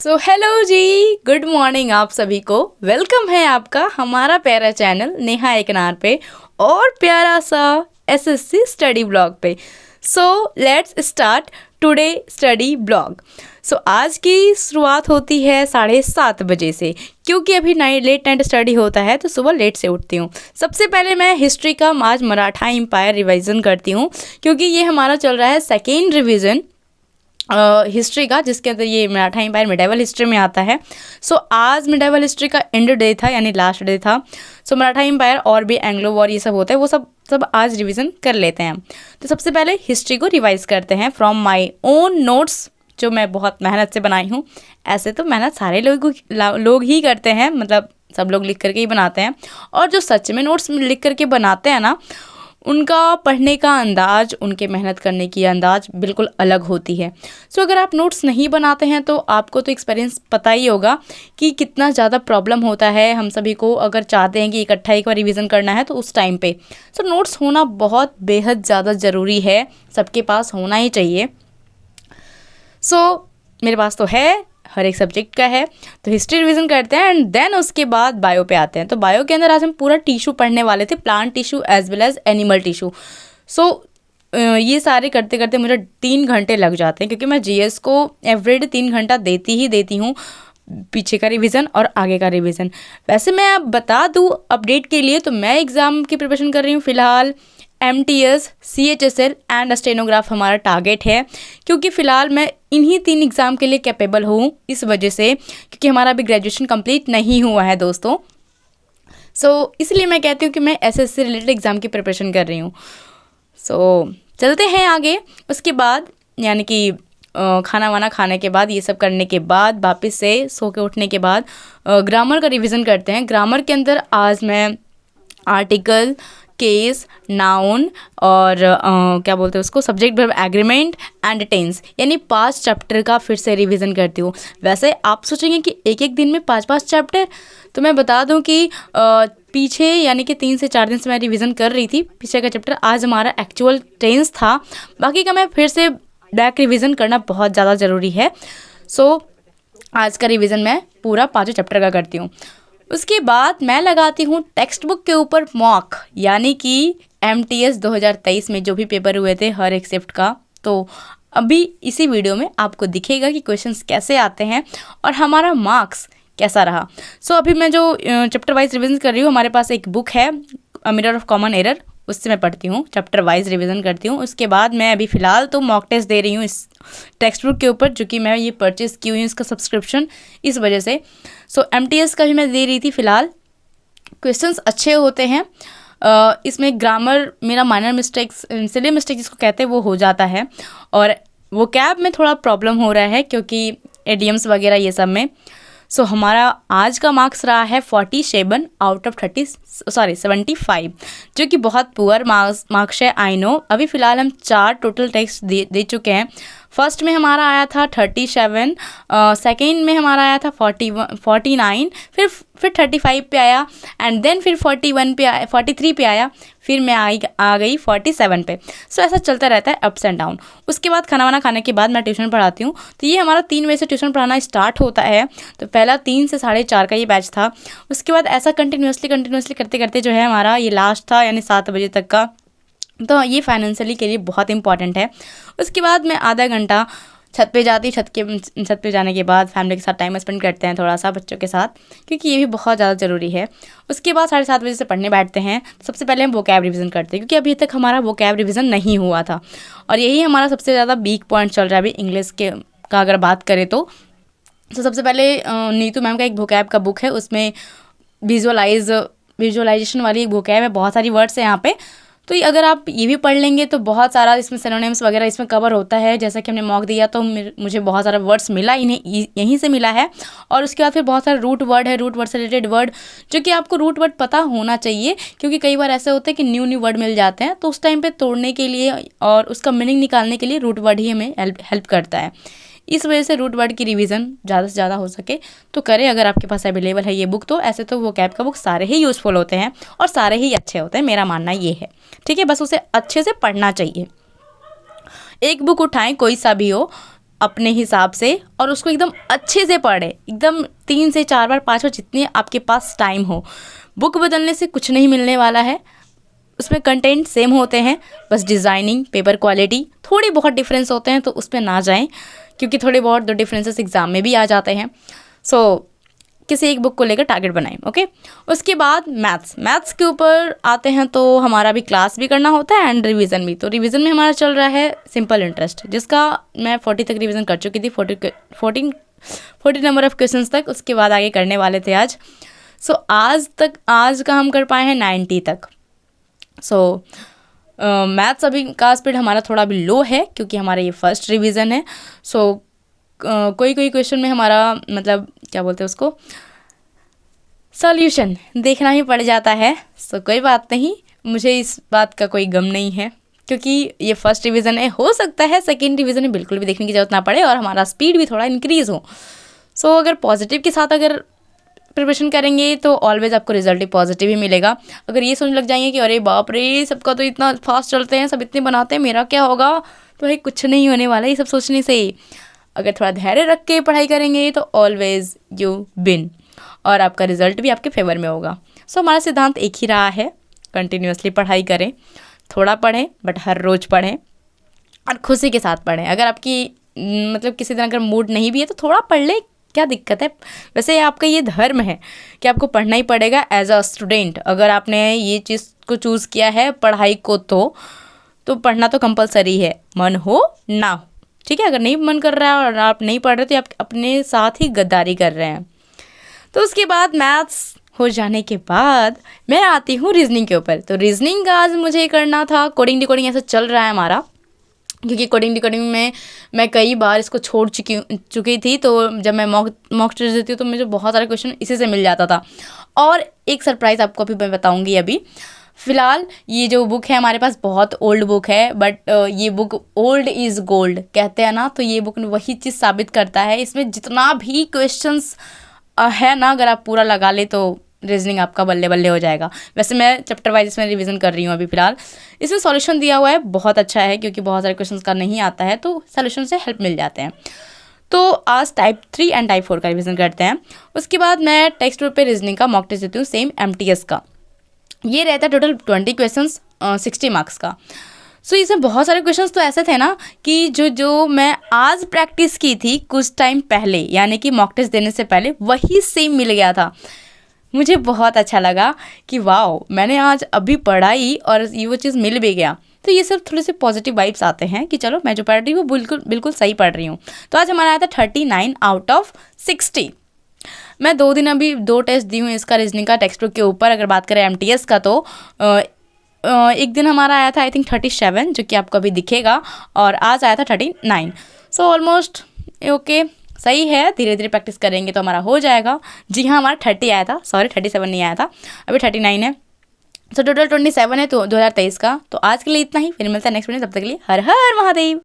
So hello जी, good morning आप सभी को। वेलकम है आपका हमारा प्यारा चैनल नेहा एकनार पे और प्यारा सा एसएससी स्टडी ब्लॉग पे। So let's start today study blog. So आज की शुरुआत होती है 7:30 बजे से, क्योंकि अभी लेट नाइट स्टडी होता है तो सुबह लेट से उठती हूँ। सबसे पहले मैं हिस्ट्री का आज मराठा एम्पायर रिवीजन करती हूँ, क्योंकि ये हमारा चल रहा है सेकेंड रिवीजन हिस्ट्री का, जिसके अंदर ये मराठा एम्पायर मिडेवल हिस्ट्री में आता है। सो आज मिडेवल हिस्ट्री का एंड डे था, यानी लास्ट डे था। सो मराठा एम्पायर और भी एंग्लो वॉर ये सब होता है, वो सब आज रिवीजन कर लेते हैं। तो सबसे पहले हिस्ट्री को रिवाइज करते हैं फ्रॉम माय ओन नोट्स, जो मैं बहुत मेहनत से बनाई हूँ। ऐसे तो मेहनत सारे लोग ही करते हैं, मतलब सब लोग लिख करके ही बनाते हैं, और जो सच में नोट्स लिख करके बनाते हैं ना, उनका पढ़ने का अंदाज, उनके मेहनत करने की अंदाज बिल्कुल अलग होती है। सो अगर आप नोट्स नहीं बनाते हैं तो आपको तो एक्सपीरियंस पता ही होगा कि कितना ज़्यादा प्रॉब्लम होता है हम सभी को, अगर चाहते हैं कि इकट्ठा एक बार रिवीजन करना है तो उस टाइम पे। सो नोट्स होना बहुत बेहद ज़्यादा ज़रूरी है, सबके पास होना ही चाहिए। सो मेरे पास तो है, हर एक सब्जेक्ट का है। तो हिस्ट्री रिवीजन करते हैं एंड देन उसके बाद बायो पे आते हैं। तो बायो के अंदर आज हम पूरा टिश्यू पढ़ने वाले थे, plant tissue as well as animal tissue. So ये सारे करते करते मुझे 3 घंटे लग जाते हैं, क्योंकि मैं जीएस को एवरीडे 3 घंटा देती हूँ, पीछे का रिवीजन और आगे का रिवीजन। वैसे मैं अब बता दूँ अपडेट के लिए, तो मैं एग्ज़ाम की प्रिपरेशन कर रही हूँ फ़िलहाल। MTS, CHSL एंड स्टेनोग्राफ हमारा टारगेट है, क्योंकि फ़िलहाल मैं इन्हीं 3 एग्ज़ाम के लिए कैपेबल हूँ, इस वजह से, क्योंकि हमारा अभी ग्रेजुएशन कंप्लीट नहीं हुआ है दोस्तों। सो इसलिए मैं कहती हूँ कि मैं SSC रिलेटेड एग्ज़ाम की प्रिपरेशन कर रही हूँ। सो चलते हैं आगे। उसके बाद यानी कि खाना वाना खाने के बाद, ये सब करने के बाद, वापस से सो के उठने के बाद ग्रामर का रिवीजन करते हैं। ग्रामर के अंदर आज मैं आर्टिकल, केस, नाउन और क्या बोलते हैं उसको, subject verb agreement and tense, यानी 5 चैप्टर का फिर से रिवीजन करती हूँ। वैसे आप सोचेंगे कि एक दिन में 5 चैप्टर, तो मैं बता दूँ कि पीछे यानी कि 3 से 4 दिन से मैं रिवीजन कर रही थी पीछे का चैप्टर। आज हमारा एक्चुअल टेंस था, बाकी का मैं फिर से बैक रिवीजन करना बहुत ज़्यादा ज़रूरी है। सो आज का रिवीजन मैं पूरा 5 चैप्टर का करती हूँ। उसके बाद मैं लगाती हूँ टेक्स्ट बुक के ऊपर मॉक, यानी कि MTS 2023 में जो भी पेपर हुए थे हर एक शिफ्ट का। तो अभी इसी वीडियो में आपको दिखेगा कि क्वेश्चंस कैसे आते हैं और हमारा मार्क्स कैसा रहा। सो अभी मैं जो चैप्टर वाइज रिवीजन कर रही हूँ, हमारे पास एक बुक है a mirror of common error, उससे मैं पढ़ती हूँ, चैप्टर वाइज रिवीजन करती हूँ। उसके बाद मैं अभी फ़िलहाल तो मॉक टेस्ट दे रही हूँ इस टेक्स्ट बुक के ऊपर, जो कि मैं ये परचेज़ की हुई हूँ इसका सब्सक्रिप्शन, इस वजह से। सो MTS का भी मैं दे रही थी फ़िलहाल। क्वेश्चंस अच्छे होते हैं। इसमें ग्रामर मेरा माइनर मिस्टेक्स, सिली मिस्टेक जिसको कहते हैं, वो हो जाता है, और वो कैब में थोड़ा प्रॉब्लम हो रहा है, क्योंकि एडियम्स वगैरह ये सब में। सो हमारा आज का मार्क्स रहा है 47 आउट ऑफ 75, जो कि बहुत पुअर मार्क्स है, आई नो। अभी फ़िलहाल हम 4 टोटल टेस्ट दे चुके हैं। फर्स्ट में हमारा आया था 37, सेकेंड में हमारा आया था 49, फिर 35 पे आया, एंड देन फिर 41 पे आया, 43 पे आया, फिर मैं आ गई 47 पे। सो ऐसा चलता रहता है, अप्स एंड डाउन। उसके बाद खाना वाना खाने के बाद मैं ट्यूशन पढ़ाती हूँ। तो ये हमारा 3 बजे से ट्यूशन पढ़ाना स्टार्ट होता है। तो पहला 3 से 4:30 का ये बैच था। उसके बाद ऐसा कंटिन्यूसली करते करते जो है हमारा ये लास्ट था, यानी 7 बजे तक का। तो ये फाइनेंशियली के लिए बहुत इंपॉर्टेंट है। उसके बाद मैं आधा घंटा छत पे जाती, छत पे जाने के बाद फैमिली के साथ टाइम स्पेंड करते हैं, थोड़ा सा बच्चों के साथ, क्योंकि ये भी बहुत ज़्यादा ज़रूरी है। उसके बाद 7:30 बजे से पढ़ने बैठते हैं। सबसे पहले हम वोकैब रिवीजन करते हैं, क्योंकि अभी तक हमारा वोकैब रिवीजन नहीं हुआ था, और यही हमारा सबसे ज़्यादा वीक पॉइंट चल रहा है अभी इंग्लिश के का अगर बात करें तो। सबसे पहले नीतू मैम का एक वोकैब का बुक है, उसमें विजुअलाइजेशन वाली एक वोकैब है, बहुत सारी वर्ड्स है यहाँ पे। तो अगर आप ये भी पढ़ लेंगे तो बहुत सारा इसमें सिनोनिम्स वगैरह इसमें कवर होता है। जैसा कि हमने मॉक दिया तो मुझे बहुत सारा वर्ड्स मिला, इन्हें यहीं से मिला है। और उसके बाद फिर बहुत सारे रूट वर्ड है, रूट वर्ड से रिलेटेड वर्ड, जो कि आपको रूट वर्ड पता होना चाहिए, क्योंकि कई बार ऐसे होते हैं कि न्यू वर्ड मिल जाते हैं, तो उस टाइम पे तोड़ने के लिए और उसका मीनिंग निकालने के लिए रूट वर्ड ही हमें हेल्प करता है। इस वजह से रूट वर्ड की रिवीजन ज़्यादा से ज़्यादा हो सके तो करें, अगर आपके पास अवेलेबल है ये बुक तो। ऐसे तो वो कैब का बुक सारे ही यूज़फुल होते हैं और सारे ही अच्छे होते हैं, मेरा मानना ये है। ठीक है, बस उसे अच्छे से पढ़ना चाहिए। एक बुक उठाएं, कोई सा भी हो, अपने हिसाब से और उसको एकदम अच्छे से पढ़ें, एकदम 3 से 4 बार 5 बार जितनी आपके पास टाइम हो। बुक बदलने से कुछ नहीं मिलने वाला है, उसमें कंटेंट सेम होते हैं, बस डिज़ाइनिंग, पेपर क्वालिटी थोड़ी बहुत डिफरेंस होते हैं, तो उस पर ना जाएं क्योंकि थोड़े बहुत दो डिफरेंसेस एग्ज़ाम में भी आ जाते हैं। सो किसी एक बुक को लेकर टारगेट बनाएं, ओके। उसके बाद मैथ्स के ऊपर आते हैं, तो हमारा भी क्लास भी करना होता है एंड रिवीजन भी। तो रिवीजन में हमारा चल रहा है सिंपल इंटरेस्ट, जिसका मैं 40 तक रिवीजन कर चुकी थी, 40 नंबर ऑफ क्वेश्चंस तक। उसके बाद आगे करने वाले थे आज। सो आज का हम कर पाए हैं 90 तक। सो मैथ्स अभी का स्पीड हमारा थोड़ा भी लो है क्योंकि हमारा ये फर्स्ट रिवीजन है। सो कोई क्वेश्चन में हमारा मतलब क्या बोलते हैं उसको, सॉल्यूशन देखना ही पड़ जाता है। सो कोई बात नहीं, मुझे इस बात का कोई गम नहीं है क्योंकि ये फर्स्ट रिवीजन है। हो सकता है सेकेंड रिवीजन में बिल्कुल भी देखने की ज़रूरत ना पड़े और हमारा स्पीड भी थोड़ा इंक्रीज़ हो। सो अगर पॉजिटिव के साथ अगर प्रिपरेशन करेंगे तो ऑलवेज आपको रिजल्ट ही पॉजिटिव ही मिलेगा। अगर ये सोचने लग जाएंगे कि अरे बाप रे, सबका तो इतना फास्ट चलते हैं, सब इतने बनाते हैं, मेरा क्या होगा, तो भाई कुछ नहीं होने वाला ये सब सोचने से। अगर थोड़ा धैर्य रख के पढ़ाई करेंगे तो ऑलवेज यू विन और आपका रिजल्ट भी आपके फेवर में होगा। सो हमारा सिद्धांत एक ही रहा है, कंटिन्यूसली पढ़ाई करें, थोड़ा पढ़ें बट हर रोज़ पढ़ें और खुशी के साथ पढ़ें। अगर आपकी मतलब किसी दिन अगर मूड नहीं भी है तो थोड़ा पढ़ लें, क्या दिक्कत है। वैसे आपका ये धर्म है कि आपको पढ़ना ही पड़ेगा एज अ स्टूडेंट। अगर आपने ये चीज़ को चूज़ किया है पढ़ाई को तो पढ़ना तो कंपलसरी है, मन हो ना हो, ठीक है। अगर नहीं मन कर रहा है और आप नहीं पढ़ रहे तो आप अपने साथ ही गद्दारी कर रहे हैं। तो उसके बाद मैथ्स हो जाने के बाद मैं आती हूँ रीजनिंग के ऊपर। तो रीजनिंग का आज मुझे करना था, कोडिंग डिकोडिंग ऐसा चल रहा है हमारा, क्योंकि कोडिंग डिकोडिंग में मैं कई बार इसको छोड़ चुकी थी। तो जब मैं मॉक टेस्ट देती हूँ तो मुझे बहुत सारे क्वेश्चन इसी से मिल जाता था। और एक सरप्राइज़ आपको अभी मैं बताऊँगी। अभी फ़िलहाल ये जो बुक है हमारे पास बहुत ओल्ड बुक है, बट ये बुक ओल्ड इज़ गोल्ड कहते हैं ना, तो ये बुक वही चीज़ साबित करता है। इसमें जितना भी क्वेश्चंस है ना, अगर आप पूरा लगा ले तो रीजनिंग आपका बल्ले बल्ले हो जाएगा। वैसे मैं चैप्टर वाइज इसमें रिवीजन कर रही हूँ अभी फ़िलहाल। इसमें सॉल्यूशन दिया हुआ है, बहुत अच्छा है क्योंकि बहुत सारे क्वेश्चंस का नहीं आता है तो सॉल्यूशन से हेल्प मिल जाते हैं। तो आज टाइप 3 एंड टाइप 4 का रिवीजन करते हैं। उसके बाद मैं टेक्स्ट बुक पे रीजनिंग का मॉक टेस्ट देती हूँ, सेम MTS का। ये रहता है टोटल 20 क्वेश्चंस 60 मार्क्स का। सो इसमें बहुत सारे क्वेश्चंस तो ऐसे थे ना कि जो मैं आज प्रैक्टिस की थी कुछ टाइम पहले, यानी कि मॉक टेस्ट देने से पहले, वही सेम मिल गया था। मुझे बहुत अच्छा लगा कि वाओ, मैंने आज अभी पढ़ाई और ये वो चीज़ मिल भी गया। तो ये सब थोड़े से पॉजिटिव वाइब्स आते हैं कि चलो मैं जो पढ़ रही हूँ बिल्कुल सही पढ़ रही हूँ। तो आज हमारा आया था 39 आउट ऑफ 60। मैं 2 दिन अभी 2 टेस्ट दी हूँ इसका रीजनिंग का टेक्स्ट बुक के ऊपर। अगर बात करें MTS का तो एक दिन हमारा आया था आई थिंक 37, जो कि आपको अभी दिखेगा, और आज आया था 39। सो ऑलमोस्ट ओके, सही है। धीरे धीरे प्रैक्टिस करेंगे तो हमारा हो जाएगा। जी हाँ, हमारा 30 आया था, सॉरी 37 नहीं आया था, अभी 39 है। सो टोटल 27 है तो 2023 का। तो आज के लिए इतना ही, फिर मिलता है नेक्स्ट वीडियो। तब तक के लिए हर हर महादेव।